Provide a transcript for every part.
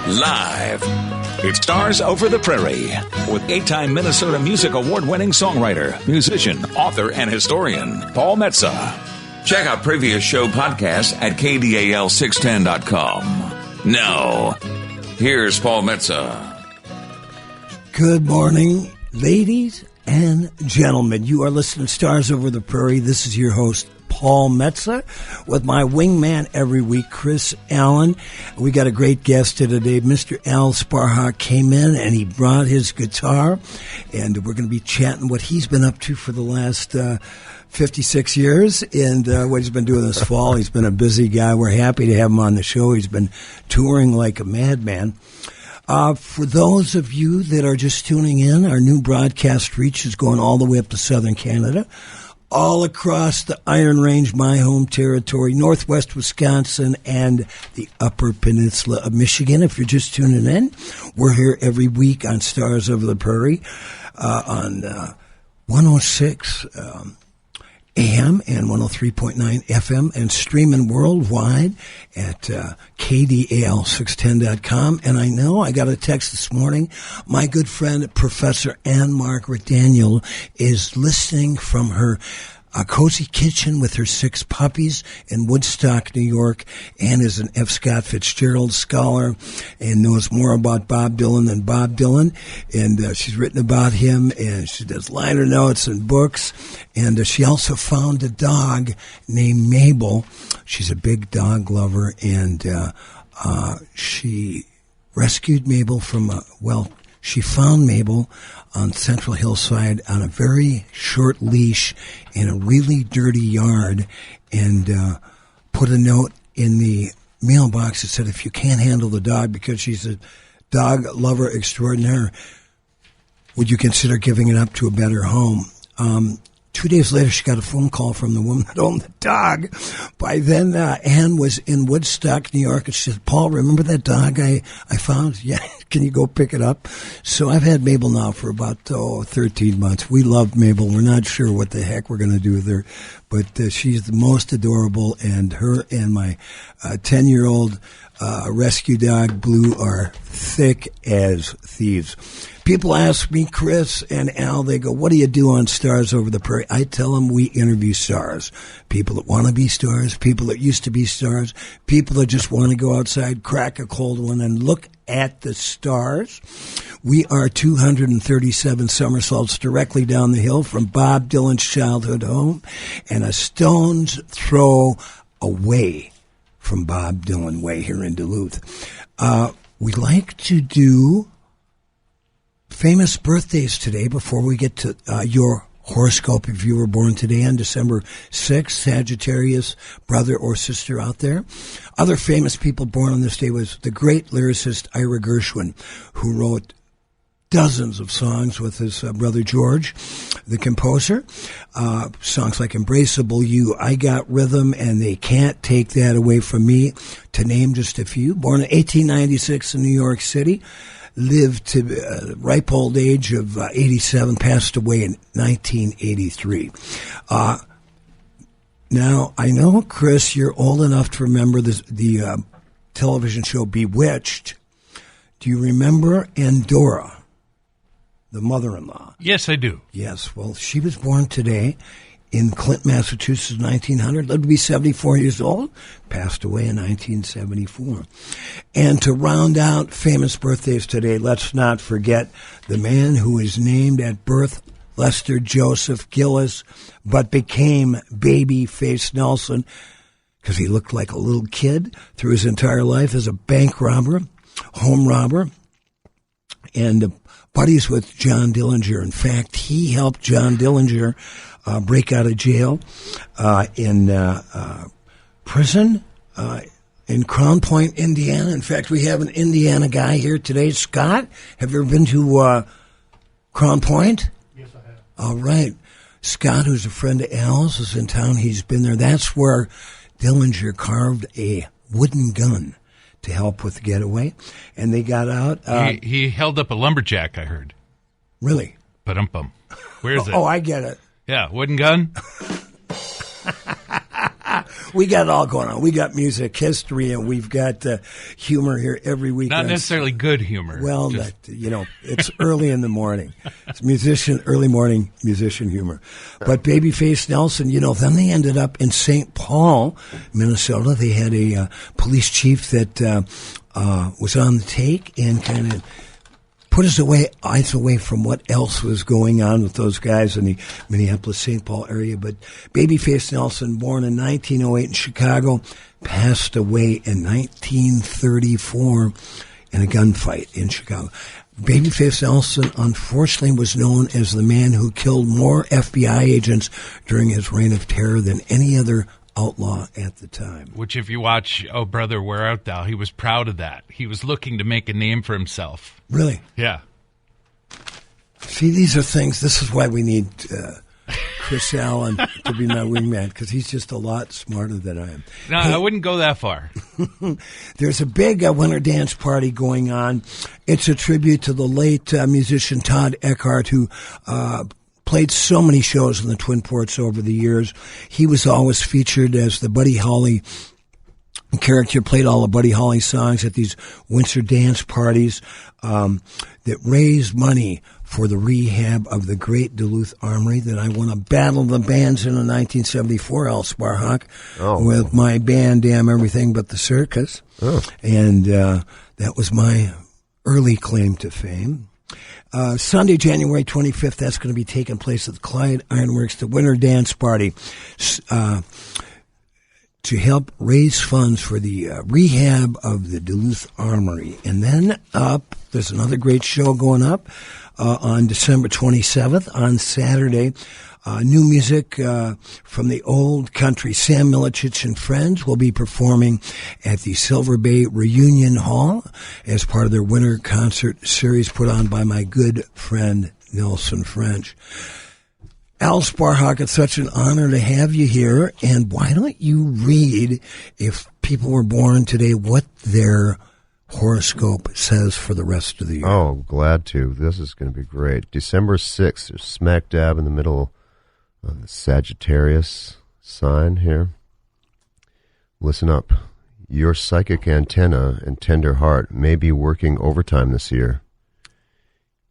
Live. It's Stars Over the Prairie with 8-time Minnesota Music Award-winning songwriter, musician, author, and historian, Paul Metsa. Check out previous show podcasts at KDAL610.com. Now, here's Paul Metsa. Good morning, ladies and gentlemen. You are listening to Stars Over the Prairie. This is your host, Paul Metsa, with my wingman every week, Chris Allen. We got a great guest today. Mr. Al Sparhawk came in and he brought his guitar, and we're going to be chatting what he's been up to for the last 56 years and what he's been doing this fall. He's been a busy guy. We're happy to have him on the show. He's been touring like a madman. For those of you that are just tuning in, our new broadcast reach is going all the way up to southern Canada, all across the Iron Range, my home territory, northwest Wisconsin, and the upper peninsula of Michigan. If you're just tuning in, we're here every week on Stars Over the Prairie on 106 AM and 103.9 FM, and streaming worldwide at KDAL610.com. And I know I got a text this morning. My good friend, Professor Ann Margaret Daniel, is listening from her cozy kitchen with her 6 puppies in Woodstock, New York. Ann is an F. Scott Fitzgerald scholar and knows more about Bob Dylan than Bob Dylan. And she's written about him, and she does liner notes and books. And she also found a dog named Mabel. She's a big dog lover, and she rescued Mabel from she found Mabel on Central Hillside on a very short leash in a really dirty yard, and put a note in the mailbox that said, if you can't handle the dog, because she's a dog lover extraordinaire, would you consider giving it up to a better home? 2 days later, she got a phone call from the woman that owned the dog. By then, Ann was in Woodstock, New York, and she said, Paul, remember that dog I found? Yeah, can you go pick it up? So I've had Mabel now for about 13 months. We love Mabel. We're not sure what the heck we're going to do with her, but she's the most adorable, and her and my 10-year-old rescue dog, Blue, are thick as thieves. People ask me, Chris and Al, they go, what do you do on Stars Over the Prairie? I tell them we interview stars. People that want to be stars, people that used to be stars, people that just want to go outside, crack a cold one, and look at the stars. We are 237 somersaults directly down the hill from Bob Dylan's childhood home, and a stone's throw away from Bob Dylan Way here in Duluth. We like to do famous birthdays today before we get to your horoscope. If you were born today on December 6th, Sagittarius, brother or sister out there. Other famous people born on this day was the great lyricist Ira Gershwin, who wrote dozens of songs with his brother George, the composer. Songs like Embraceable You, I Got Rhythm, and They Can't Take That Away From Me, to name just a few. Born in 1896 in New York City. Lived to the ripe old age of 87, passed away in 1983. Now, I know, Chris, you're old enough to remember the television show Bewitched. Do you remember Andorra, the mother-in-law? Yes, I do. Yes, well, she was born today in Clinton, Massachusetts, 1900, lived to be 74 years old, passed away in 1974. And to round out famous birthdays today, let's not forget the man who is named at birth Lester Joseph Gillis, but became Babyface Nelson because he looked like a little kid through his entire life as a bank robber, home robber, and buddies with John Dillinger. In fact, he helped John Dillinger break out of jail in prison in Crown Point, Indiana. In fact, we have an Indiana guy here today. Scott, have you ever been to Crown Point? Yes, I have. All right. Scott, who's a friend of Al's, is in town. He's been there. That's where Dillinger carved a wooden gun to help with the getaway, and they got out. He held up a lumberjack, I heard. Really? Ba-dum-bum. Where is it? Oh, I get it. Yeah, wooden gun. We got it all going on. We got music, history, and we've got humor here every week. Not necessarily good humor. Well, it's early in the morning. It's early morning musician humor. But Babyface Nelson, then they ended up in St. Paul, Minnesota. They had a police chief that was on the take and kind of put us eyes away from what else was going on with those guys in the Minneapolis-St. Paul area. But Babyface Nelson, born in 1908 in Chicago, passed away in 1934 in a gunfight in Chicago. Babyface Nelson, unfortunately, was known as the man who killed more FBI agents during his reign of terror than any other outlaw at the time. Which, if you watch Oh Brother, Where Art Thou, he was proud of that. He was looking to make a name for himself. Really? Yeah. See, these are things, this is why we need Chris Allen to be my wingman, because he's just a lot smarter than I am. No, I wouldn't go that far. There's a big winter dance party going on. It's a tribute to the late musician Todd Eckhart, who played so many shows in the Twin Ports over the years. He was always featured as the Buddy Holly character, played all the Buddy Holly songs at these winter dance parties that raised money for the rehab of the great Duluth Armory that I won a Battle of the Bands in 1974, Al Sparhawk, with my band, Damn Everything But the Circus. Oh. And that was my early claim to fame. Sunday, January 25th, that's going to be taking place at the Clyde Ironworks, the Winter Dance Party, to help raise funds for the rehab of the Duluth Armory. And then there's another great show going up on December 27th, on Saturday. New music from the old country. Sam Milicic and Friends will be performing at the Silver Bay Reunion Hall as part of their winter concert series put on by my good friend Nelson French. Al Sparhawk, it's such an honor to have you here. And why don't you read, if people were born today, what their horoscope says for the rest of the year? Oh, glad to. This is going to be great. December 6th, they're smack dab in the middle of the Sagittarius sign here. Listen up. Your psychic antenna and tender heart may be working overtime this year.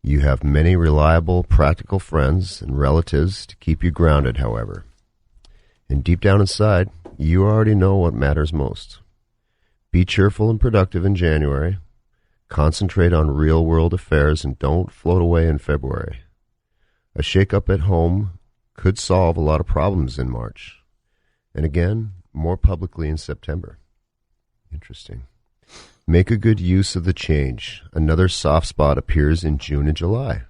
You have many reliable, practical friends and relatives to keep you grounded, however. And deep down inside, you already know what matters most. Be cheerful and productive in January. Concentrate on real-world affairs and don't float away in February. A shake-up at home could solve a lot of problems in March. And again, more publicly in September. Interesting. Make a good use of the change. Another soft spot appears in June and July.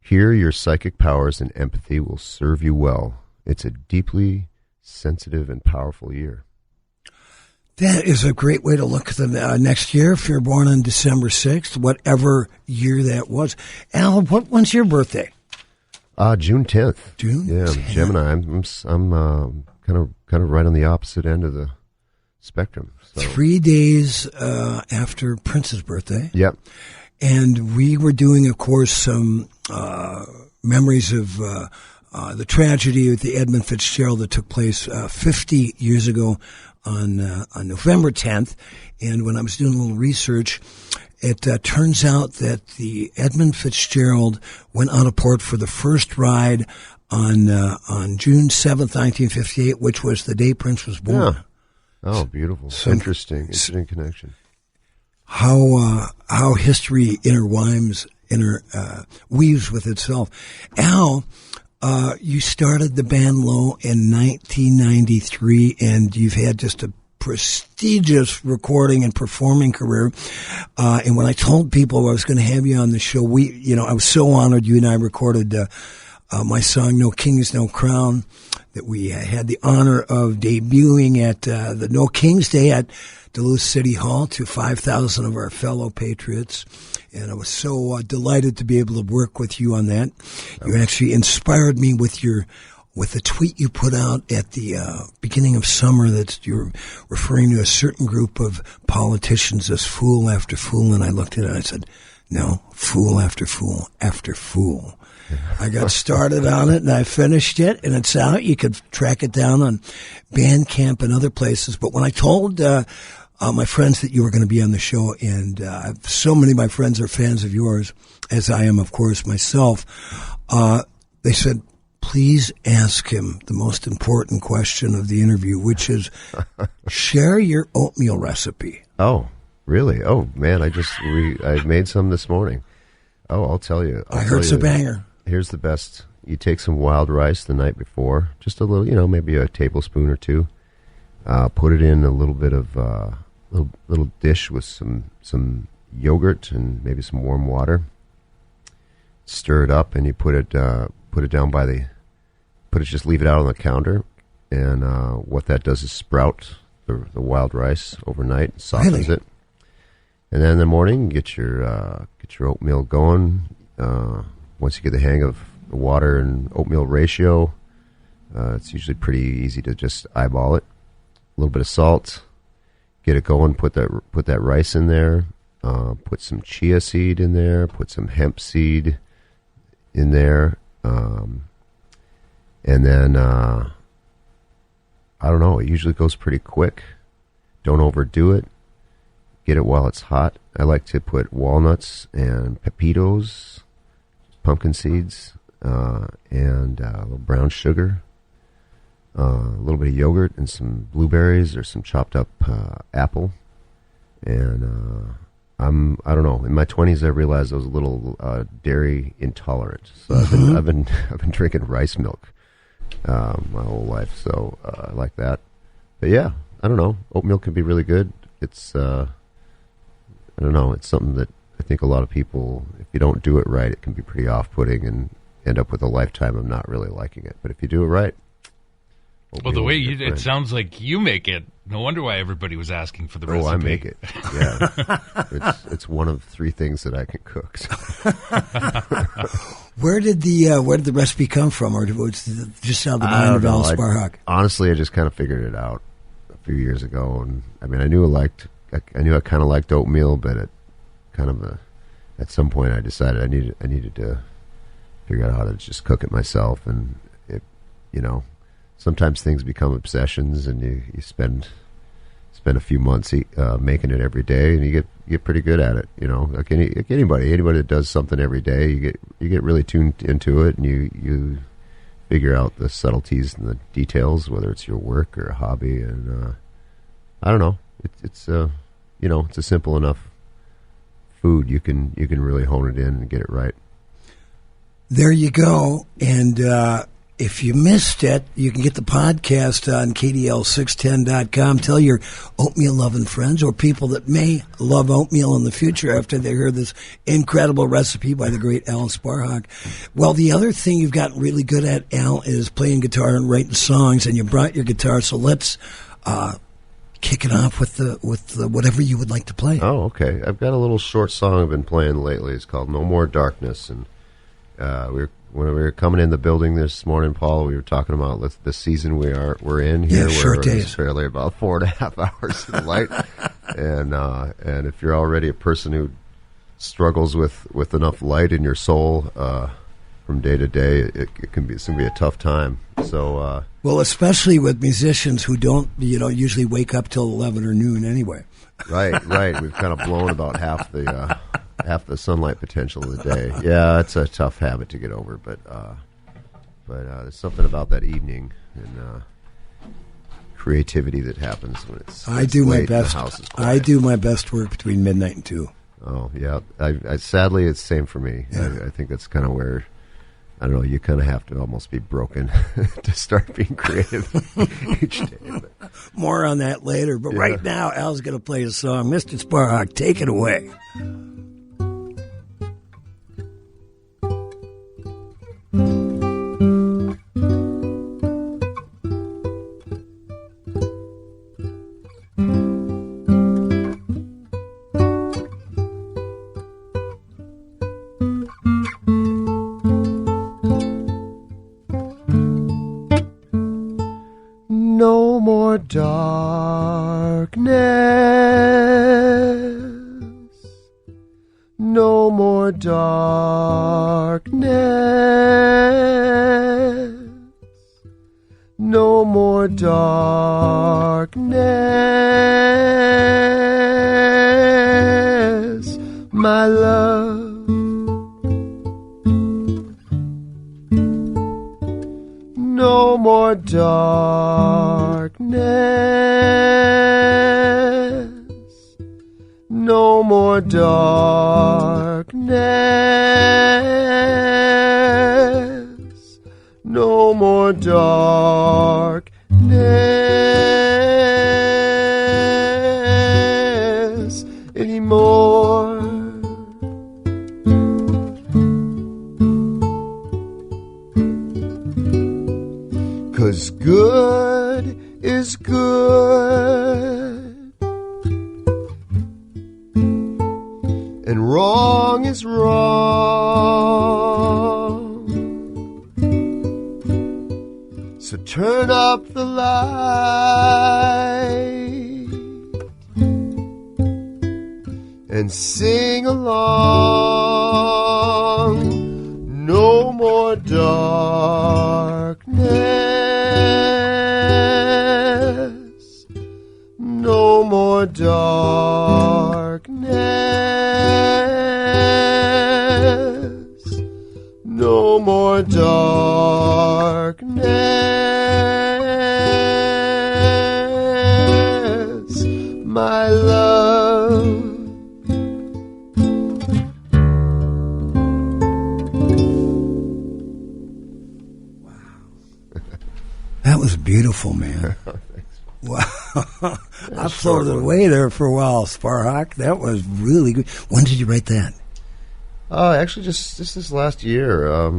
Here, your psychic powers and empathy will serve you well. It's a deeply sensitive and powerful year. That is a great way to look at the next year. If you're born on December 6th, whatever year that was. Al, when's your birthday? June 10th. June? Yeah, 10th. Gemini. I'm kind of right on the opposite end of the spectrum. So. 3 days after Prince's birthday. Yep. And we were doing, of course, some memories of the tragedy with the Edmund Fitzgerald that took place 50 years ago on November 10th. And when I was doing a little research, it turns out that the Edmund Fitzgerald went out of port for the first ride on June 7th, 1958, which was the day Prince was born. Yeah. Oh, beautiful. So, interesting connection. How history weaves with itself. Al, you started the band Low in 1993, and you've had just a prestigious recording and performing career. And when I told people I was going to have you on the show, I was so honored. You and I recorded my song "No Kings, No Crown" that we had the honor of debuting at the No Kings Day at Duluth City Hall to 5,000 of our fellow patriots. And I was so delighted to be able to work with you on that. You actually inspired me with the tweet you put out at the beginning of summer that you're referring to a certain group of politicians as fool after fool. And I looked at it and I said, No, fool after fool after fool. I got started on it and I finished it, and it's out. You could track it down on Bandcamp and other places. But when I told my friends that you were going to be on the show, and so many of my friends are fans of yours, as I am, of course, myself, they said, please ask him the most important question of the interview, which is share your oatmeal recipe. Oh, really? Oh, man, I made some this morning. Oh, I'll tell you. I heard it's a banger. Here's the best. You take some wild rice the night before, just a little, maybe a tablespoon or two. Put it in a little bit of little dish with some yogurt and maybe some warm water. Stir it up, and you put it down just leave it out on the counter, and what that does is sprout the wild rice overnight, softens it, and then in the morning get your oatmeal going. Once you get the hang of the water and oatmeal ratio, it's usually pretty easy to just eyeball it. A little bit of salt, get it going. Put that rice in there. Put some chia seed in there. Put some hemp seed in there. And then, I don't know, it usually goes pretty quick. Don't overdo it. Get it while it's hot. I like to put walnuts and pepitos, pumpkin seeds, and a little brown sugar, a little bit of yogurt, and some blueberries or some chopped up apple. And I don't know. In my 20s, I realized I was a little dairy intolerant, so I've been drinking rice milk my whole life. So I like that. But yeah, I don't know. Oatmeal can be really good. It's I don't know. It's something that I think a lot of people, if you don't do it right, it can be pretty off-putting and end up with a lifetime of not really liking it. But if you do it right, well, the way it sounds like you make it, no wonder why everybody was asking for the recipe. Oh, I make it. Yeah, it's one of 3 things that I can cook. So. Where did the recipe come from, or was it just out of the mind of Al Sparhawk? Honestly, I just kind of figured it out a few years ago, and I mean, I knew I kind of liked oatmeal, but at some point, I decided I needed to figure out how to just cook it myself, and sometimes things become obsessions, and you spend a few months making it every day, and you get pretty good at it. Like anybody that does something every day, you get really tuned into it, and you figure out the subtleties and the details, whether it's your work or a hobby. And I don't know, it's a simple enough food. You can really hone it in and get it right. There you go. And if you missed it, you can get the podcast on KDL610.com. Tell your oatmeal-loving friends or people that may love oatmeal in the future after they hear this incredible recipe by the great Al Sparhawk. Well, the other thing you've gotten really good at, Al, is playing guitar and writing songs, and you brought your guitar, so let's kick it off with the whatever you would like to play. Oh, okay. I've got a little short song I've been playing lately. It's called No More Darkness, and when we were coming in the building this morning, Paul, we were talking about the season we're in here. Yeah, short days. It's fairly about 4.5 hours of light, and if you're already a person who struggles with enough light in your soul from day to day, it's going to be a tough time. So, well, especially with musicians who don't usually wake up till 11 or noon anyway. Right. We've kind of blown about half the sunlight potential of the day. Yeah, it's a tough habit to get over, but there's something about that evening and creativity that happens when it's I do late my best. And the house is quiet. I do my best work between midnight and 2. Oh yeah, I sadly it's the same for me. Yeah. I think that's kind of where, I don't know, you kind of have to almost be broken to start being creative each day. But. More on that later, but right now Al's going to play a song. Mr. Sparhawk, take it away. No more darkness, No more darkness. No more darkness, my love. No more darkness. No more darkness. No more darkness anymore. 'Cause good is good and wrong is wrong. So turn up the light and sing along. No more darkness. No more darkness. No more darkness, my love. That was beautiful, man. Wow. I floated away there for a while, Sparhawk. That was really good. When did you write that? Actually, just this last year. I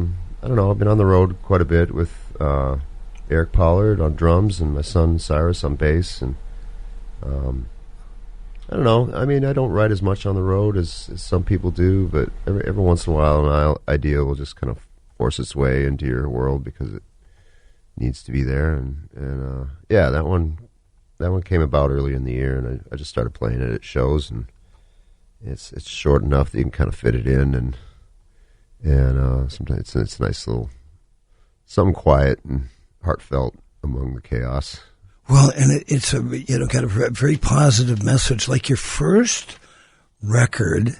don't know. I've been on the road quite a bit with Eric Pollard on drums and my son Cyrus on bass. And I don't know. I mean, I don't write as much on the road as some people do, but every once in a while, an idea will just kind of force its way into your world because it needs to be there. And yeah, that one came about early in the year, and I just started playing it at shows, and it's short enough that you can kind of fit it in, and sometimes it's a nice little something quiet and heartfelt among the chaos. Well, and it's a kind of a very positive message. Like your first record,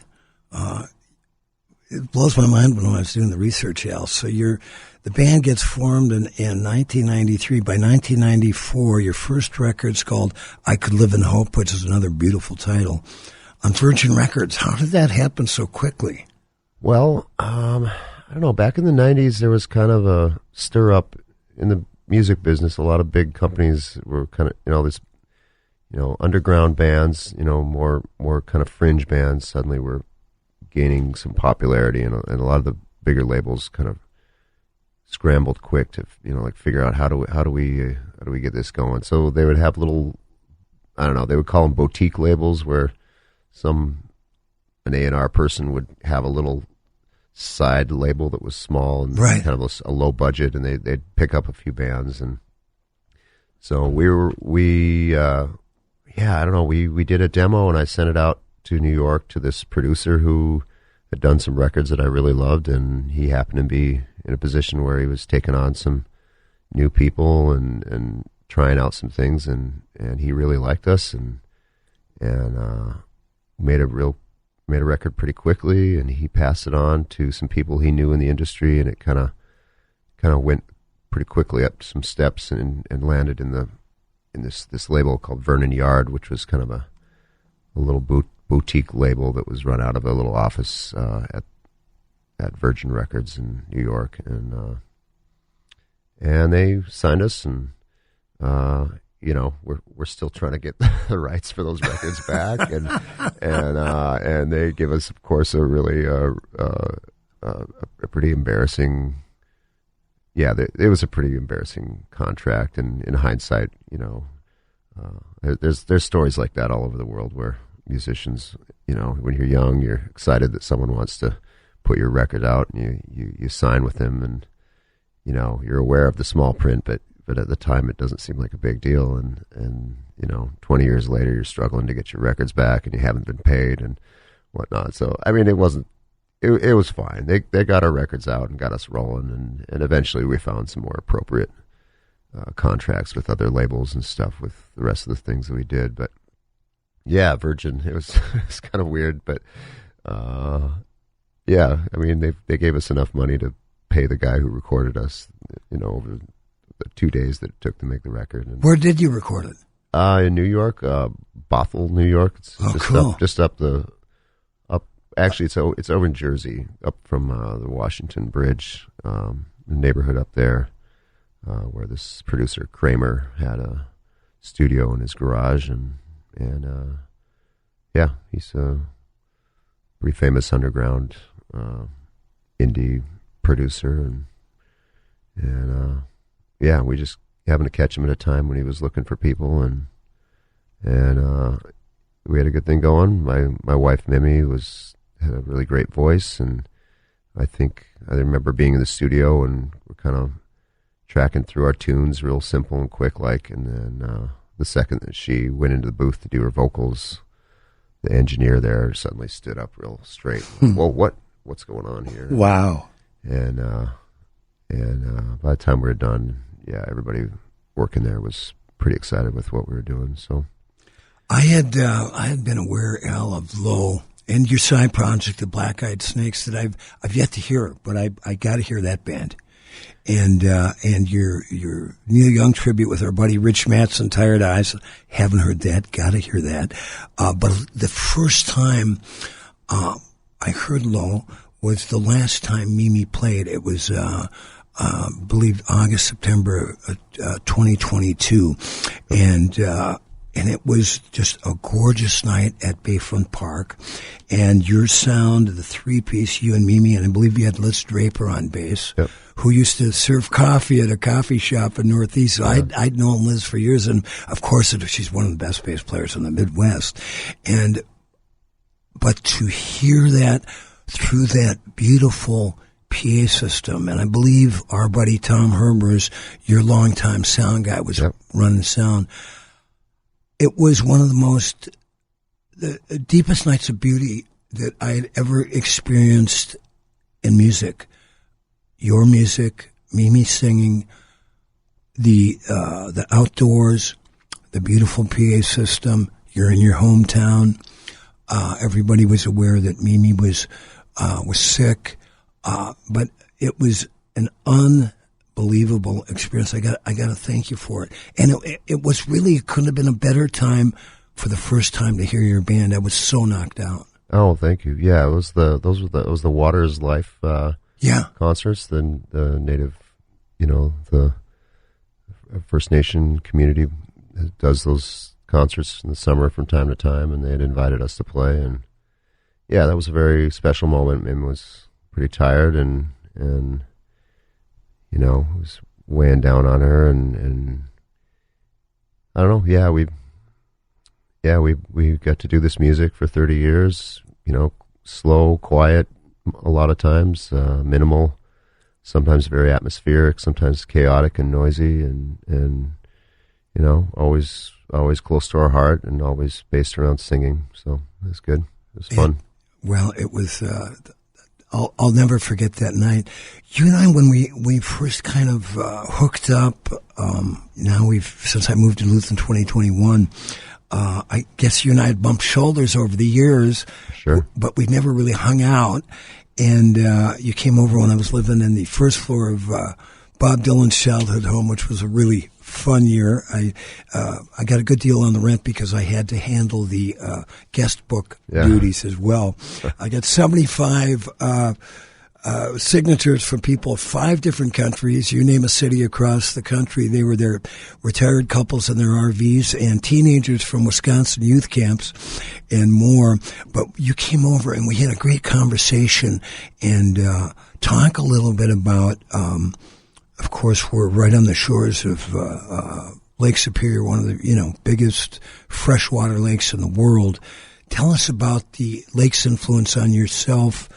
it blows my mind when I was doing the research, Al. So the band gets formed in 1993. By 1994, your first record's called "I Could Live in Hope," which is another beautiful title, on Virgin Records. How did that happen so quickly? Well, I don't know. Back in the 90s, there was kind of a stir up in the music business. A lot of big companies were kind of, underground bands, more kind of fringe bands suddenly were gaining some popularity, and a lot of the bigger labels kind of scrambled quick to, figure out how do we get this going. So they would have little, I don't know, they would call them boutique labels, where an A&R person would have a little side label that was small and right, kind of a low budget, and they'd pick up a few bands. And so we did a demo, and I sent it out to New York to this producer who had done some records that I really loved, and he happened to be in a position where he was taking on some new people and trying out some things, and he really liked us, and made a record pretty quickly, and he passed it on to some people he knew in the industry, and it kind of went pretty quickly up some steps and landed in this label called Vernon Yard, which was kind of a little boutique label that was run out of a little office at Virgin Records in New York, and they signed us, and we're still trying to get the rights for those records back, and they give us, of course, a really a pretty embarrassing. Yeah, it was a pretty embarrassing contract, and in hindsight, there's stories like that all over the world where musicians, when you're young, you're excited that someone wants to put your record out, and you sign with them, and you're aware of the small print, but at the time it doesn't seem like a big deal, and 20 years later you're struggling to get your records back, and you haven't been paid, and whatnot. So, I mean, it wasn't, it was fine. They got our records out and got us rolling, and eventually we found some more appropriate contracts with other labels and stuff with the rest of the things that we did. But yeah, Virgin, it was it's kind of weird, but yeah, I mean, they gave us enough money to pay the guy who recorded us, over the 2 days that it took to make the record. And, where did you record it? In New York, Bothell, New York. It's cool. Just up. Actually, it's over in Jersey, up from the Washington Bridge, the neighborhood up there, where this producer Kramer had a studio in his garage, and yeah, he's a pretty famous underground indie producer, and yeah, we just happened to catch him at a time when he was looking for people, and we had a good thing going. My wife Mimi had a really great voice, and I remember being in the studio and we're kind of tracking through our tunes real simple and quick like, and then the second that she went into the booth to do her vocals, the engineer there suddenly stood up real straight. Well, what's going on here? Wow. And by the time we were done, yeah, everybody working there was pretty excited with what we were doing. So I had been aware, Al, of Low and your side project, the Black Eyed Snakes, that I've yet to hear, but I got to hear that band, and your Neil Young tribute with our buddy Rich Matson, Tired Eyes. Haven't heard that, got to hear that. But the first time I heard Low was the last time Mimi played. It was I believe August, September 2022, and it was just a gorgeous night at Bayfront Park. And your sound, the three-piece, you and Mimi, and I believe you had Liz Draper on bass, yep, who used to serve coffee at a coffee shop in Northeast. So I'd known Liz for years, and of course she's one of the best bass players in the Midwest. But to hear that through that beautiful PA system, and I believe our buddy Tom Herbers, your longtime sound guy, was running sound. It was one of the deepest nights of beauty that I had ever experienced in music. Your music, Mimi singing, the outdoors, the beautiful PA system. You're in your hometown. Everybody was aware that Mimi was sick, but it was an unbelievable experience. I got to thank you for it. And it was really, it couldn't have been a better time for the first time to hear your band. I was so knocked out. Oh, thank you. Yeah, it was it was the Water's Life concerts, the native, the First Nation community does those concerts in the summer from time to time, and they had invited us to play, and yeah, that was a very special moment. Mim was pretty tired, and it was weighing down on her, and I don't know. We got to do this music for 30 years. Slow, quiet, a lot of times, minimal, sometimes very atmospheric, sometimes chaotic and noisy, and always close to our heart, and always based around singing. So it was good. It was fun. Well, it was. I'll never forget that night. You and I, when we first kind of hooked up. Now since I moved to Duluth in 2021. I guess you and I had bumped shoulders over the years. Sure. But we never really hung out. And you came over when I was living in the first floor of Bob Dylan's childhood home, which was a really fun year. I got a good deal on the rent because I had to handle the guest book duties as well. I got 75 signatures from people of 5 different countries. You name a city across the country. They were there, retired couples in their RVs and teenagers from Wisconsin youth camps and more. But you came over and we had a great conversation and talk a little bit about, of course, we're right on the shores of Lake Superior, one of the biggest freshwater lakes in the world. Tell us about the lake's influence on yourself,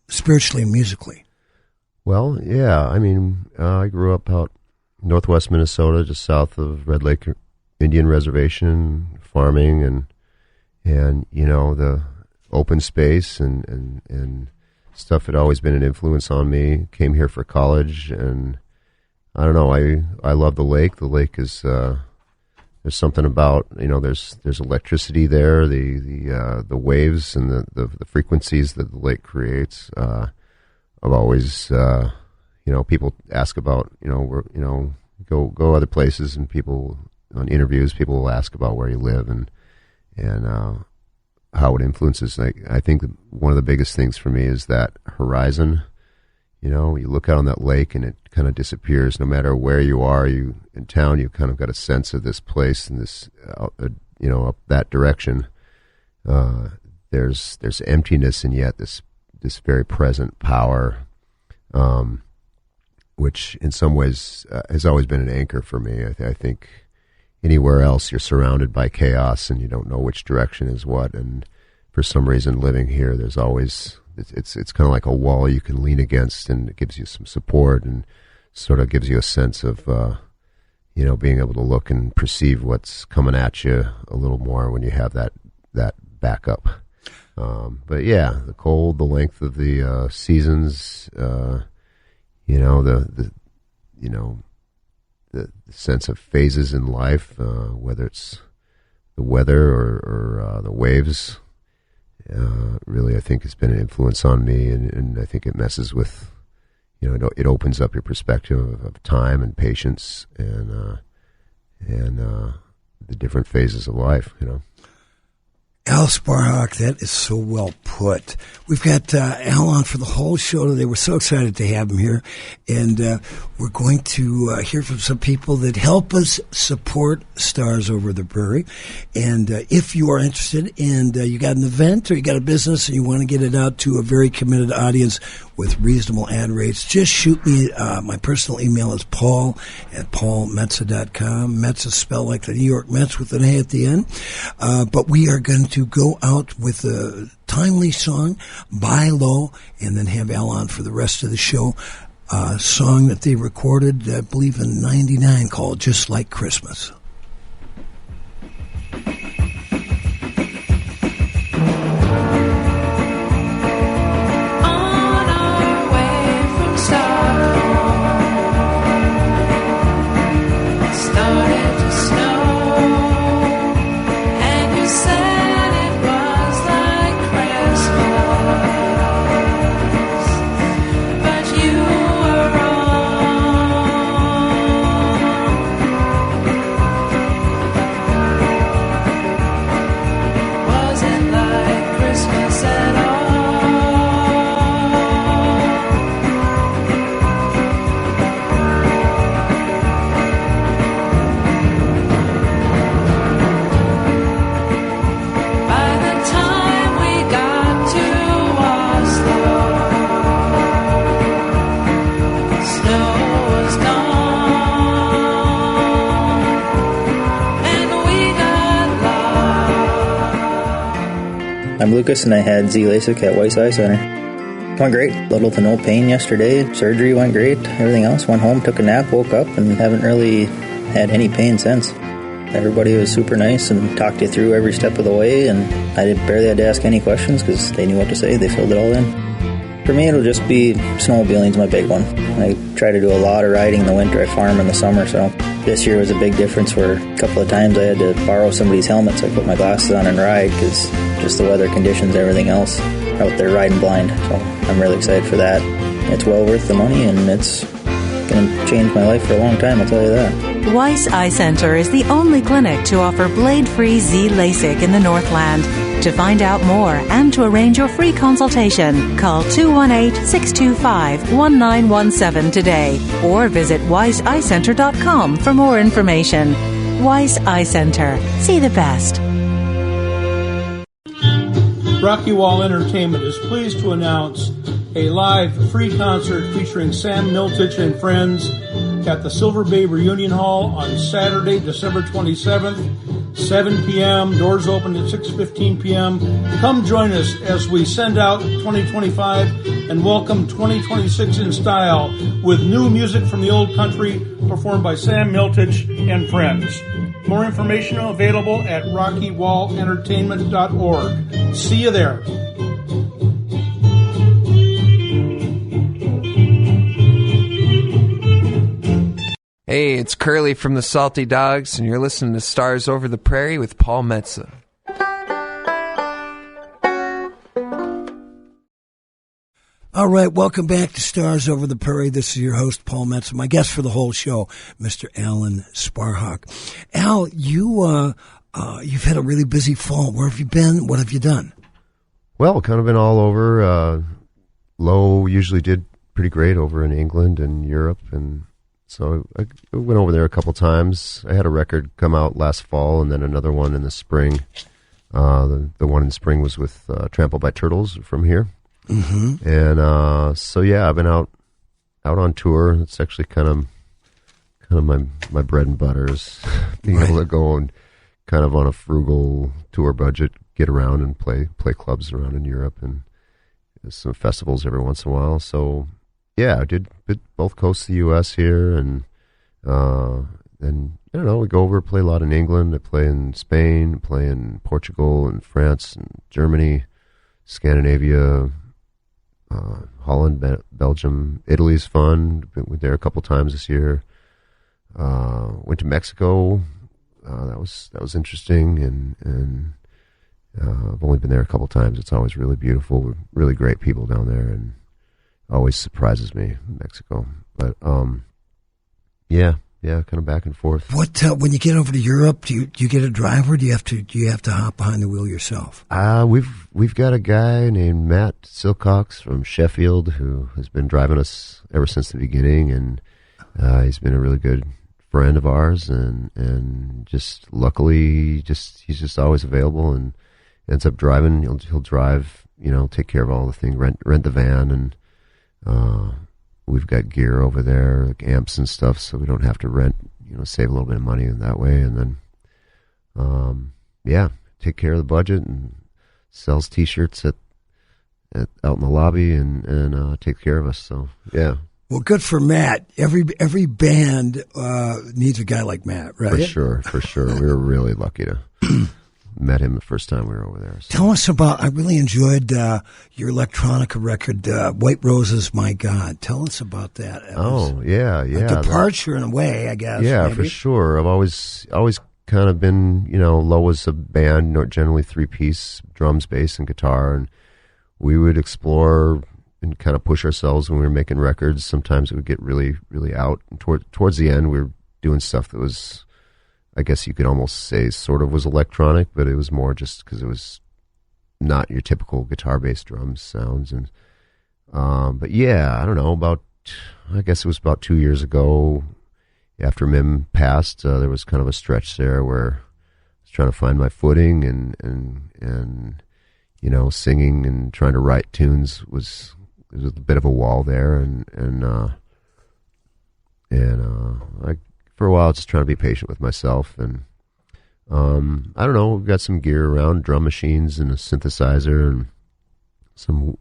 spiritually and musically. Well, yeah, I mean, I grew up out northwest Minnesota, just south of Red Lake Indian Reservation, farming, and the open space and stuff had always been an influence on me. Came here for college, and I don't know, I love the lake. The lake is there's something about, there's electricity there, the waves and the frequencies that the lake creates. I've always people ask about go other places, and people on interviews people will ask about where you live and how it influences. I think that one of the biggest things for me is that horizon. You look out on that lake and it kind of disappears. No matter where you are, you in town, you've kind of got a sense of this place and this, up that direction. There's emptiness, and yet this very present power, which in some ways has always been an anchor for me. I think anywhere else you're surrounded by chaos and you don't know which direction is what. And for some reason, living here, there's always it's kind of like a wall you can lean against, and it gives you some support and sort of gives you a sense of being able to look and perceive what's coming at you a little more when you have that backup. But yeah, the cold, the length of the seasons, the sense of phases in life, whether it's the weather or the waves, really I think it's been an influence on me, and I think it messes with, it opens up your perspective of time and patience and the different phases of life, Al Sparhawk, that is so well put. We've got Al on for the whole show today. We're so excited to have him here. And we're going to hear from some people that help us support Stars Over the Prairie. And if you are interested and you got an event or you got a business and you want to get it out to a very committed audience with reasonable ad rates, just shoot me. My personal email is paul@paulmetsa.com. Metsa spelled like the New York Mets with an A at the end. But we are going to go out with a timely song, Buy Low, and then have Al on for the rest of the show. A song that they recorded, I believe, in '99 called Just Like Christmas. I'm Lucas, and I had Z LASIK at Weiss Eye Center. Went great. Little to no pain yesterday. Surgery went great. Everything else. Went home, took a nap, woke up, and haven't really had any pain since. Everybody was super nice and talked you through every step of the way, and I barely had to ask any questions because they knew what to say. They filled it all in. For me, it'll just be snowmobiling's my big one. I try to do a lot of riding in the winter. I farm in the summer, so this year was a big difference where a couple of times I had to borrow somebody's helmet so I put my glasses on and ride because just the weather conditions, everything else, out there riding blind. So I'm really excited for that. It's well worth the money, and it's going to change my life for a long time, I'll tell you that. Weiss Eye Center is the only clinic to offer blade-free Z LASIK in the Northland. To find out more and to arrange your free consultation, call 218-625-1917 today or visit weisseyecenter.com for more information. Weiss Eye Center. See the best. Rocky Wall Entertainment is pleased to announce a live free concert featuring Sam Miltich and friends at the Silver Bay Reunion Hall on Saturday, December 27th, 7 p.m. Doors open at 6:15 p.m. Come join us as we send out 2025 and welcome 2026 in style with new music from the old country performed by Sam Miltich and friends. More information available at RockyWallEntertainment.org. See you there. Hey, it's Curly from the Salty Dogs, and you're listening to Stars Over the Prairie with Paul Metsa. All right, welcome back to Stars Over the Prairie. This is your host, Paul Metsa. My guest for the whole show, Mr. Alan Sparhawk. Al, you've had a really busy fall. Where have you been? What have you done? Well, kind of been all over. Low usually did pretty great over in England and Europe, and so I went over there a couple times. I had a record come out last fall, and then another one in the spring. The one in the spring was with Trampled by Turtles from here. Mm-hmm. And so yeah, I've been out on tour. It's actually kind of my bread and butter is being able to go and kind of on a frugal tour budget, get around and play clubs around in Europe and some festivals every once in a while. So yeah, I did both coasts of the U.S. here, and I don't know, we go over, play a lot in England, I play in Spain, play in Portugal and France and Germany, Scandinavia, Holland, Belgium. Italy's fun. Been there a couple times this year. Went to Mexico. That was interesting, and I've only been there a couple times. It's always really beautiful. Really great people down there, and always surprises me, Mexico. But yeah, kind of back and forth. What when you get over to Europe, do you get a driver? Do you have to hop behind the wheel yourself? We've got a guy named Matt Silcox from Sheffield who has been driving us ever since the beginning, and he's been a really good friend of ours, and just luckily he's just always available and ends up driving. He'll drive, take care of all the things, rent the van, and we've got gear over there, like amps and stuff, so we don't have to rent, save a little bit of money in that way. And then, take care of the budget and sells T-shirts out in the lobby and take care of us. So, yeah. Well, good for Matt. Every band needs a guy like Matt, right? For sure. We were really lucky to met him the first time we were over there. So. Tell us about, I really enjoyed your electronica record, White Roses, My God. Tell us about that. Yeah. A departure in a way, I guess. Yeah, maybe. For sure. I've always kind of been, Low as a band, generally 3-piece, drums, bass, and guitar, and we would explore and kind of push ourselves when we were making records. Sometimes it would get really, really out. And towards the end, we were doing stuff that was, I guess you could almost say, sort of was electronic, but it was more just because it was not your typical guitar-based drums sounds. And but yeah, I don't know. I guess it was about 2 years ago, after Mim passed, there was kind of a stretch there where I was trying to find my footing, and singing and trying to write tunes was a bit of a wall there, and I. For a while, just trying to be patient with myself, and I don't know. We've got some gear around, drum machines and a synthesizer, and some.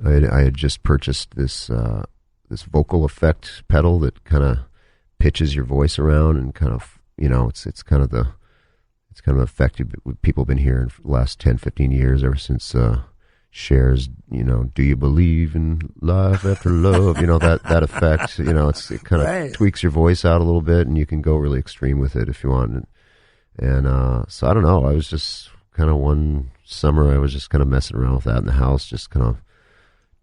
I had just purchased this vocal effect pedal that kind of pitches your voice around, and kind of it's kind of the effect people have been hearing for the last 10, 15 years, ever since Cher's, do you believe in life after love? That effect, it kind of tweaks your voice out a little bit, and you can go really extreme with it if you want. And so I don't know, I was just kind of one summer, I was just kind of messing around with that in the house, just kind of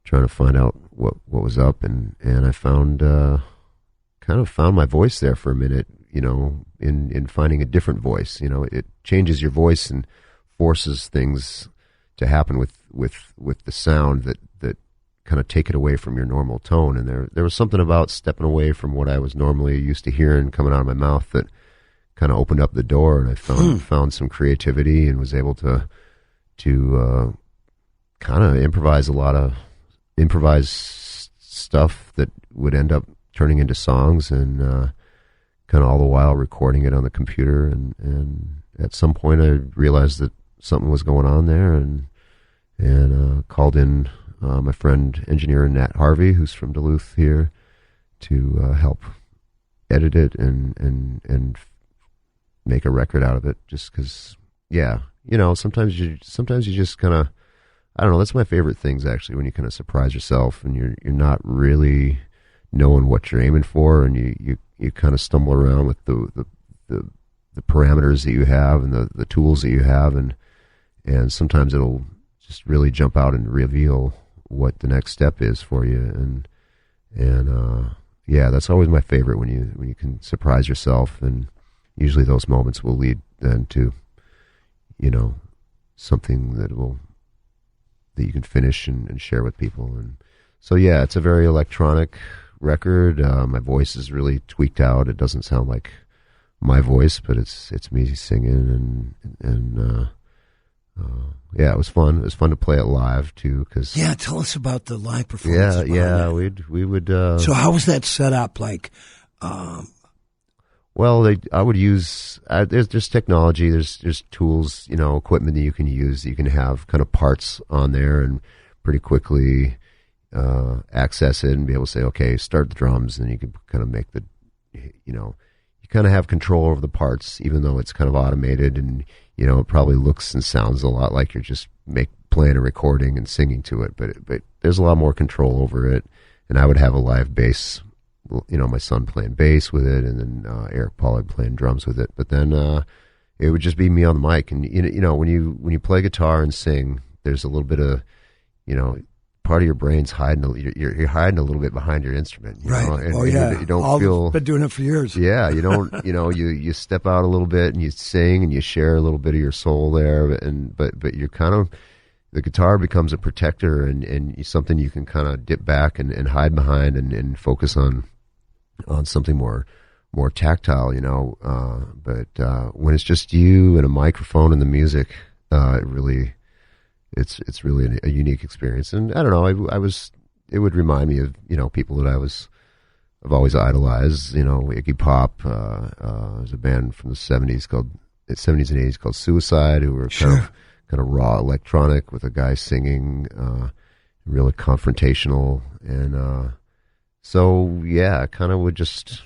trying to find out what was up. And I found my voice there for a minute, in finding a different voice. It changes your voice and forces things to happen with the sound that kind of take it away from your normal tone. And there was something about stepping away from what I was normally used to hearing coming out of my mouth that kind of opened up the door, and I found some creativity and was able to kind of improvise stuff that would end up turning into songs, and kind of all the while recording it on the computer. And at some point I realized that something was going on there, and called in my friend engineer Nat Harvey, who's from Duluth here, to help edit it and make a record out of it. Just because, sometimes you just kind of, I don't know. That's my favorite things, actually, when you kind of surprise yourself and you're not really knowing what you're aiming for, and you kind of stumble around with the parameters that you have and the tools that you have, and sometimes it'll just really jump out and reveal what the next step is for you, and yeah, that's always my favorite, when you can surprise yourself, and usually those moments will lead then to, something that you can finish and share with people. And so yeah, it's a very electronic record. My voice is really tweaked out. It doesn't sound like my voice, but it's me singing, and yeah, it was fun. It was fun to play it live too, because tell us about the live performance. Yeah, we would. So how was that set up? Like, well, I would use. There's technology. There's tools, equipment that you can use. That you can have kind of parts on there, and pretty quickly access it and be able to say, okay, start the drums, and you can kind of make the, you kind of have control over the parts, even though it's kind of automated, and it probably looks and sounds a lot like you're just playing a recording and singing to it, but there's a lot more control over it. And I would have a live bass, my son playing bass with it, and then Eric Pollard playing drums with it. But then it would just be me on the mic, and when you play guitar and sing, there's a little bit of part of your brain's hiding. You're hiding a little bit behind your instrument, right? And you don't feel. Been doing it for years. Yeah, you don't. You step out a little bit and you sing and you share a little bit of your soul there, but you're kind of, the guitar becomes a protector and something you can kind of dip back and hide behind and focus on something more tactile, But when it's just you and a microphone and the music, it's really a unique experience. And I don't know, it would remind me of, people that I've always idolized, Iggy Pop. There's a band from the 70s and 80s called Suicide, who were kind of raw electronic with a guy singing, really confrontational. And so yeah, I kind of would just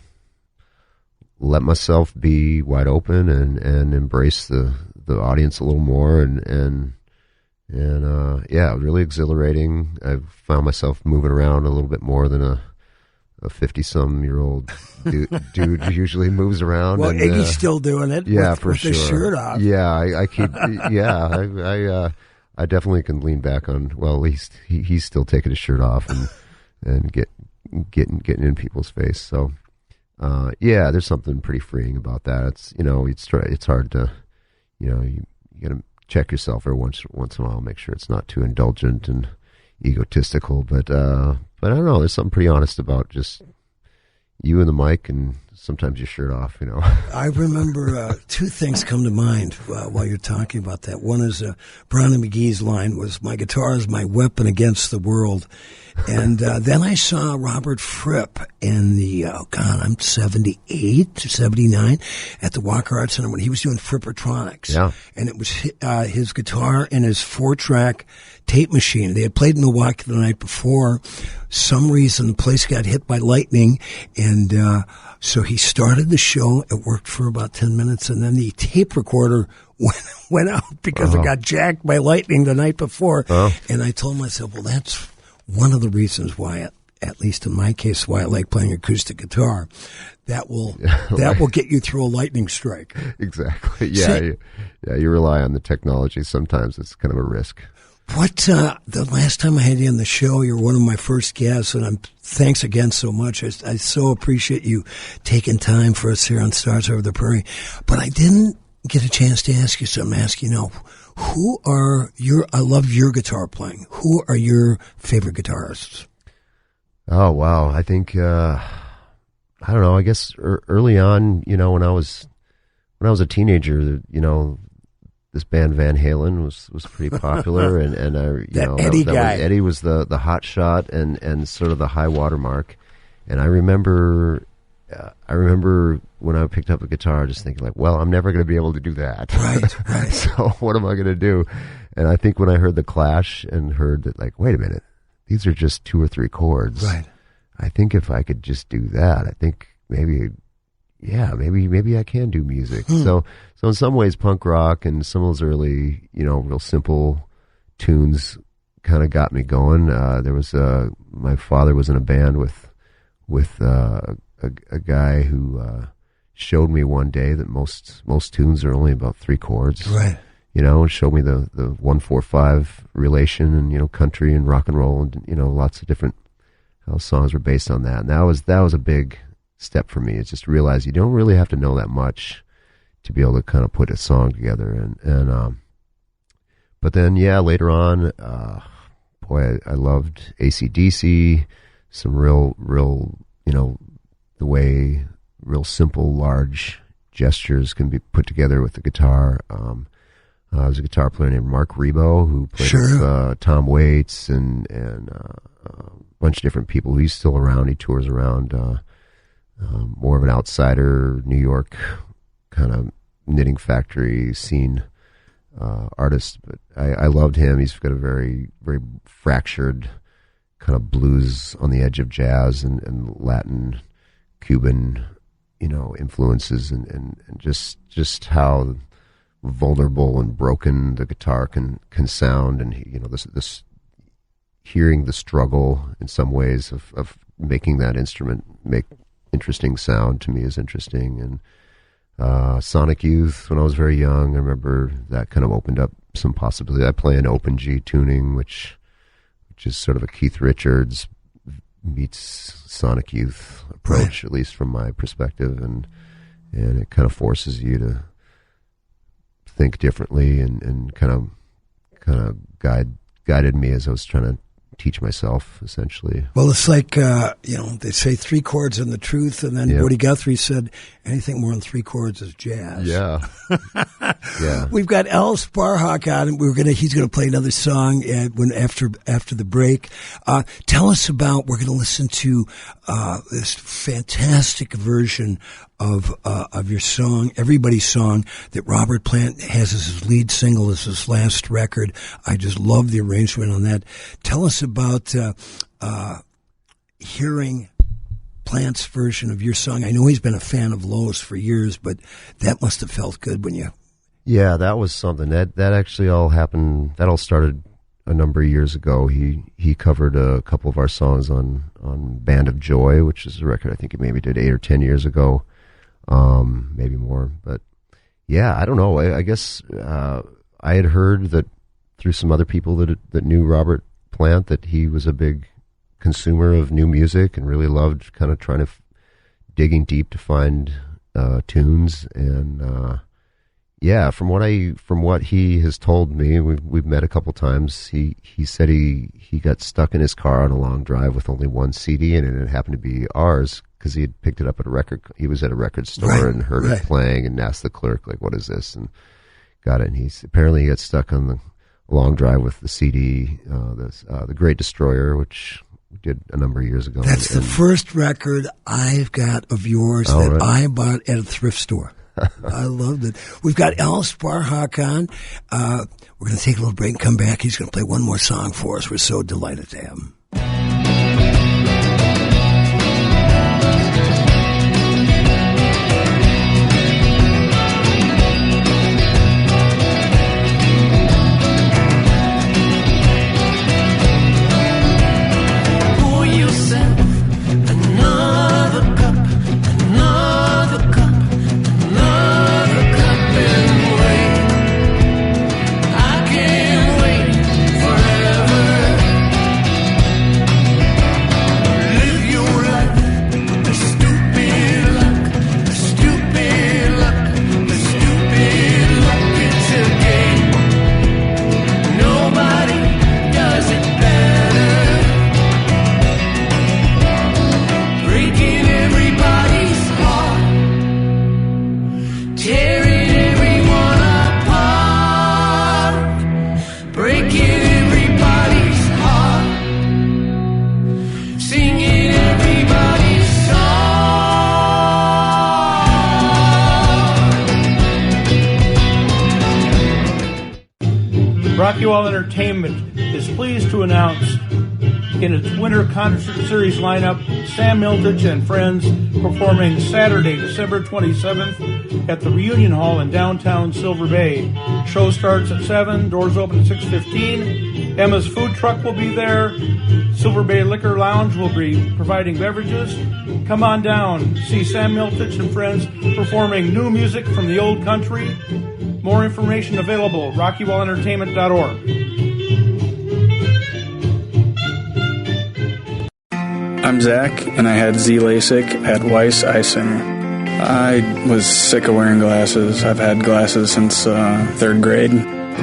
let myself be wide open and embrace the audience a little more, and yeah, it was really exhilarating. I found myself moving around a little bit more than a 50-some-year-old dude usually moves aro's well, and Iggy's still doing it. Yeah, with, for with sure. His shirt off. Yeah, I keep. Yeah, I definitely can lean back on. Well, at least he's still taking his shirt off and getting in people's face. So yeah, there's something pretty freeing about that. It's hard to, you gotta check yourself every once in a while, make sure it's not too indulgent and egotistical. But I don't know, there's something pretty honest about just you and the mic, and sometimes your shirt off, I remember two things come to mind while you're talking about that. One is Brown and McGee's line was, "My guitar is my weapon against the world." And then I saw Robert Fripp in the, I'm 78, 79, at the Walker Arts Center when he was doing Frippertronics. Yeah. And it was his guitar and his 4-track tape machine. They had played in Milwaukee the night before. Some reason the place got hit by lightning, and so he started the show. It worked for about 10 minutes, and then the tape recorder went out because it got jacked by lightning the night before. And I told myself, well, that's one of the reasons why, at least in my case, why I like playing acoustic guitar. That will get you through a lightning strike. Exactly. Yeah, you rely on the technology. Sometimes it's kind of a risk. What the last time I had you on the show, you're one of my first guests, and thanks again so much. I so appreciate you taking time for us here on Stars Over the Prairie. But I didn't get a chance to ask you something. Ask you now, I love your guitar playing. Who are your favorite guitarists? Oh, wow. I think, I don't know, I guess early on, when I was a teenager, this band Van Halen was pretty popular, and Eddie was the hot shot and sort of the high watermark. And I remember when I picked up a guitar, just thinking like, well, I'm never going to be able to do that. Right. So what am I going to do? And I think when I heard the Clash and heard that, like, wait a minute, these are just 2 or 3 chords. Right. I think if I could just do that, I think maybe I can do music. So in some ways, punk rock and some of those early, real simple tunes kind of got me going. There was my father was in a band with a a guy who showed me one day that most tunes are only about 3 chords. Right. And showed me the 1-4-5 relation, and country and rock and roll, and lots of different how songs were based on that. And that was a big step for me. It's just realize you don't really have to know that much to be able to kind of put a song together. And but then later on, I loved AC/DC. Some real the way real simple large gestures can be put together with the guitar. There was a guitar player named Mark Rebo who played with Tom Waits and a bunch of different people. He's still around. He tours around. More of an outsider, New York kind of knitting factory scene artist. But I loved him. He's got a very, very fractured kind of blues on the edge of jazz and Latin, Cuban, influences and just how vulnerable and broken the guitar can sound, and this hearing the struggle in some ways of making that instrument make interesting sound to me is interesting. And Sonic Youth, when I was very young, I remember that kind of opened up some possibilities. I play an open G tuning, which is sort of a Keith Richards meets Sonic Youth approach, at least from my perspective, and it kind of forces you to think differently and kind of guided me as I was trying to teach myself, essentially. Well, it's like, they say 3 chords and the truth, and then Woody Guthrie said anything more than 3 chords is jazz. Yeah. Yeah. We've got Al Sparhawk on, and he's going to play another song after the break. Tell us about, we're going to listen to this fantastic version of your song, Everybody's Song, that Robert Plant has as his lead single, as his last record. I just love the arrangement on that. Tell us about hearing Plant's version of your song. I know he's been a fan of Lowe's for years, but that must have felt good when you... Yeah, that was something. That actually all happened, that all started a number of years ago. He covered a couple of our songs on Band of Joy, which is a record I think he maybe did 8 or 10 years ago. Maybe more, but yeah, I don't know. I guess I had heard that through some other people that knew Robert Plant that he was a big consumer of new music and really loved kind of trying to digging deep to find tunes. And from what he has told me, we've met a couple times. He said he got stuck in his car on a long drive with only one CD, and it happened to be ours. Because he had picked it up at he was at a record store and heard it playing and asked the clerk, like, what is this? And got it. And he got stuck on the long drive with the CD, The Great Destroyer, which we did a number of years ago. That's the first record I've got of yours that I bought at a thrift store. I loved it. We've got Al Sparhawk on. We're going to take a little break and come back. He's going to play one more song for us. We're so delighted to have him. Entertainment is pleased to announce in its winter concert series lineup, Sam Miltich and Friends performing Saturday, December 27th at the Reunion Hall in downtown Silver Bay. Show starts at 7, doors open at 6:15. Emma's food truck will be there. Silver Bay Liquor Lounge will be providing beverages. Come on down. See Sam Miltich and friends performing new music from the old country. More information available at RockyWallEntertainment.org. I'm Zach, and I had Z LASIK at Weiss Eye Center. I was sick of wearing glasses. I've had glasses since third grade.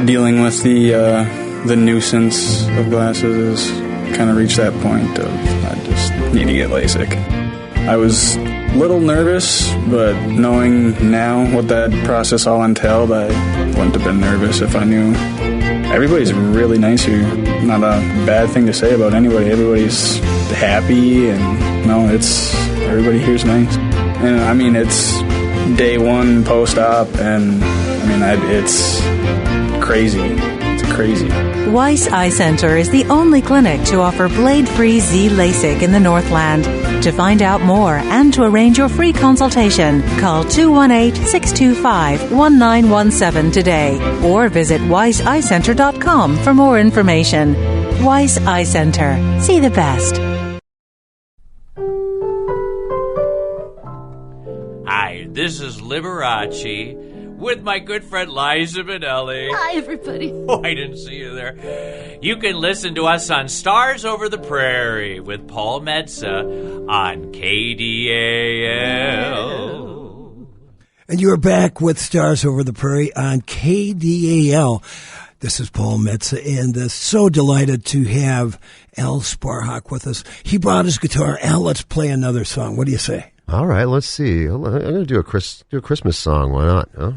Dealing with the nuisance of glasses has kind of reached that point of I just need to get LASIK. I was a little nervous, but knowing now what that process all entailed, I wouldn't have been nervous if I knew. Everybody's really nice here. Not a bad thing to say about anybody. Everybody's happy, and everybody here's nice. And I mean, it's day one post-op, and I mean, it's crazy. It's crazy. Weiss Eye Center is the only clinic to offer blade-free Z LASIK in the Northland. To find out more and to arrange your free consultation, call 218-625-1917 today or visit weisseyecenter.com for more information. Weiss Eye Center. See the best. Hi, this is Liberace with my good friend Liza Minnelli. Hi, everybody. Oh, I didn't see you there. You can listen to us on Stars Over the Prairie with Paul Metsa on KDAL. And you are back with Stars Over the Prairie on KDAL. This is Paul Metsa, and so delighted to have Al Sparhawk with us. He brought his guitar. Al, let's play another song. What do you say? All right, let's see. I'm going to do a Christmas song. Why not? Huh?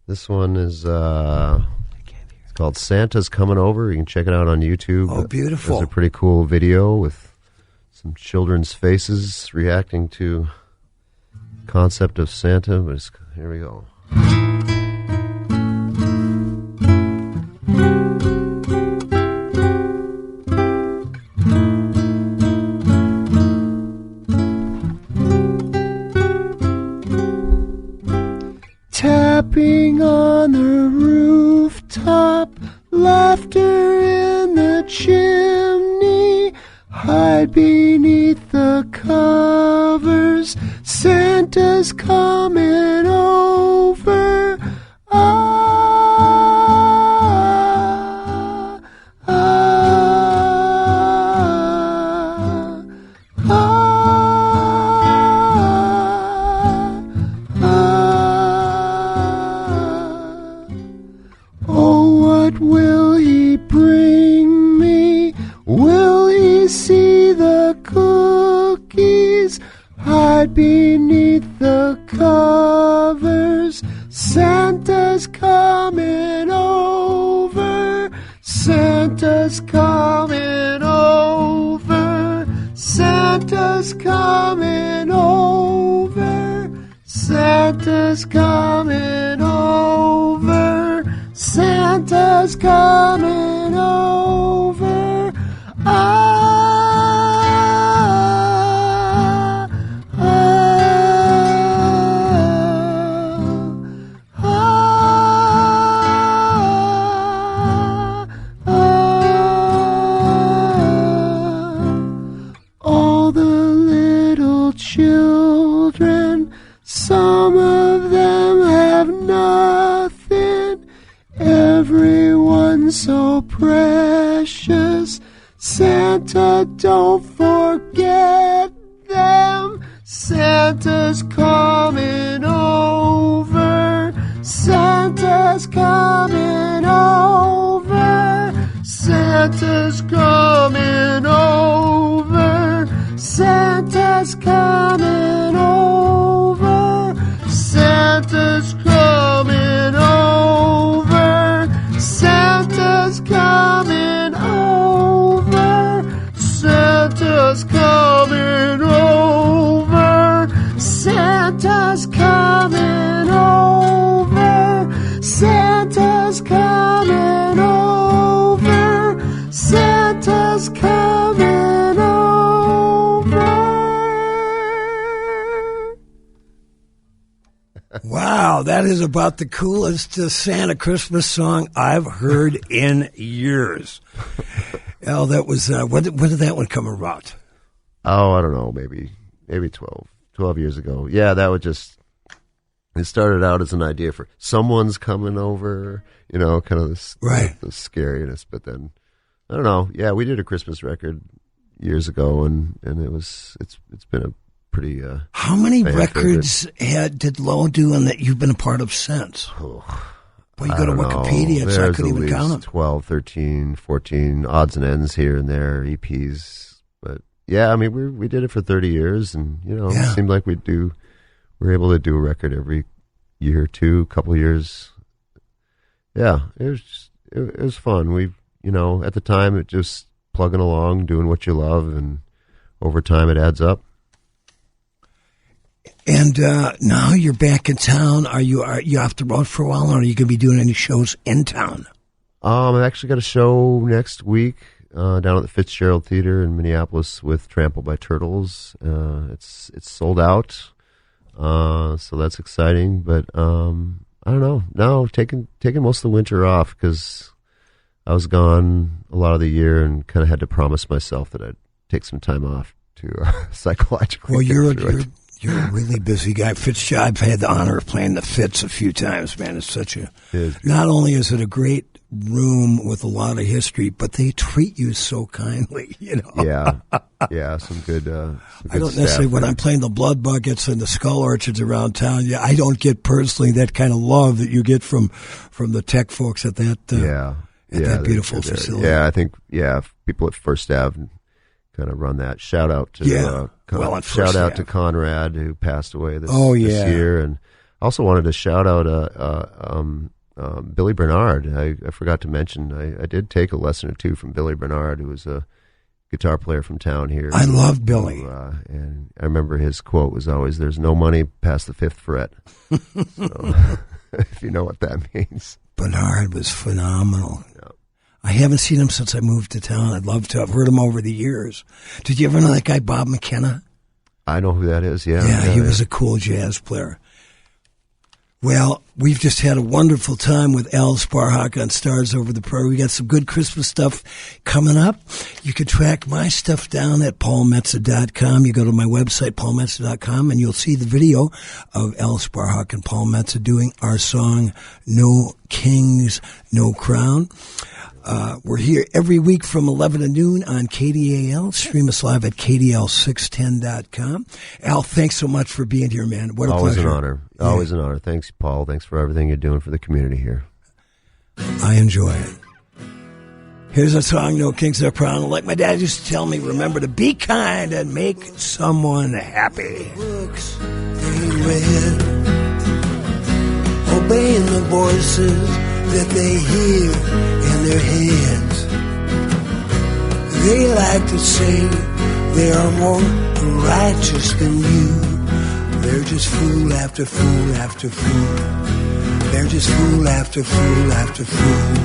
This one is it's called Santa's Coming Over. You can check it out on YouTube. Oh, beautiful. There's a pretty cool video with some children's faces reacting to the concept of Santa. But here we go. Tapping on the rooftop, laughter in the chimney, hide beneath the covers, Santa's coming over. Beneath the covers, Santa's coming over. Santa's coming over. Santa's coming over. Santa's coming over. Santa's coming over. Children, some of them have nothing, everyone so precious. Santa, don't forget them. Santa's coming over. Santa's coming over. Santa's coming over. Santa's coming over. Santa's coming over. Santa's coming over. Santa's coming over. Santa's coming over. Santa's coming over. Santa's coming over. Wow. Wow, that is about the coolest Santa Christmas song I've heard in years. Oh, that was, when did that one come about? Oh, I don't know, maybe 12 years ago. Yeah, that would it started out as an idea for someone's coming over, kind of this, the scariness. But then, I don't know. Yeah, we did a Christmas record years ago, and it's been a pretty. How many records did Lowe do, and that you've been a part of since? Oh, well, you go to Wikipedia, so I couldn't even count them. 12, 13, 14 odds and ends here and there, EPs. But yeah, I mean, we did it for 30 years, and it seemed like we're able to do a record every year or two, couple of years. Yeah, it was fun. We, at the time, it just plugging along, doing what you love, and over time it adds up. And now you're back in town. Are you off the road for a while, or are you going to be doing any shows in town? I've actually got a show next week down at the Fitzgerald Theater in Minneapolis with Trampled by Turtles. It's sold out, so that's exciting. But I don't know. Now taking most of the winter off because I was gone a lot of the year and kind of had to promise myself that I'd take some time off to psychologically. Well, you're a really busy guy. I've had the honor of playing the Fitz a few times, man. It's such a. Not only is it a great room with a lot of history, but they treat you so kindly. Yeah, some good. I don't necessarily when I'm playing the Blood Buckets and the Skull Orchards around town. Yeah, I don't get personally that kind of love that you get from the tech folks at that. That beautiful facility. Yeah, I think people at First Ave kind of run that. Shout out to to Conrad who passed away this year, and I also wanted to shout out Billy Bernard. I forgot to mention I did take a lesson or two from Billy Bernard, who was a guitar player from town here. I love Billy, and I remember his quote was always, "There's no money past the fifth fret." So, if you know what that means. Bernard was phenomenal. Yeah. I haven't seen him since I moved to town. I'd love to. I've heard him over the years. Did you ever know that guy, Bob McKenna? I know who that is, yeah. Yeah, he was a cool jazz player. Well, we've just had a wonderful time with Al Sparhawk on Stars Over the Prairie. We got some good Christmas stuff coming up. You can track my stuff down at paulmetsa.com. You go to my website, paulmetsa.com, and you'll see the video of Al Sparhawk and Paul Metsa doing our song, No Kings, No Crown. We're here every week from 11 to noon on KDAL. Stream us live at KDL610.com. Al, thanks so much for being here, man. What a Always pleasure. An honor. Yeah. Always an honor. Thanks, Paul. Thanks for everything you're doing for the community here. I enjoy it. Here's a song, No Kings No Crown. Like my dad used to tell me, remember to be kind and make someone happy. Books they read, obeying the voices that they hear in their heads. They like to say they are more righteous than you. They're just fool after fool after fool. They're just fool after fool after fool.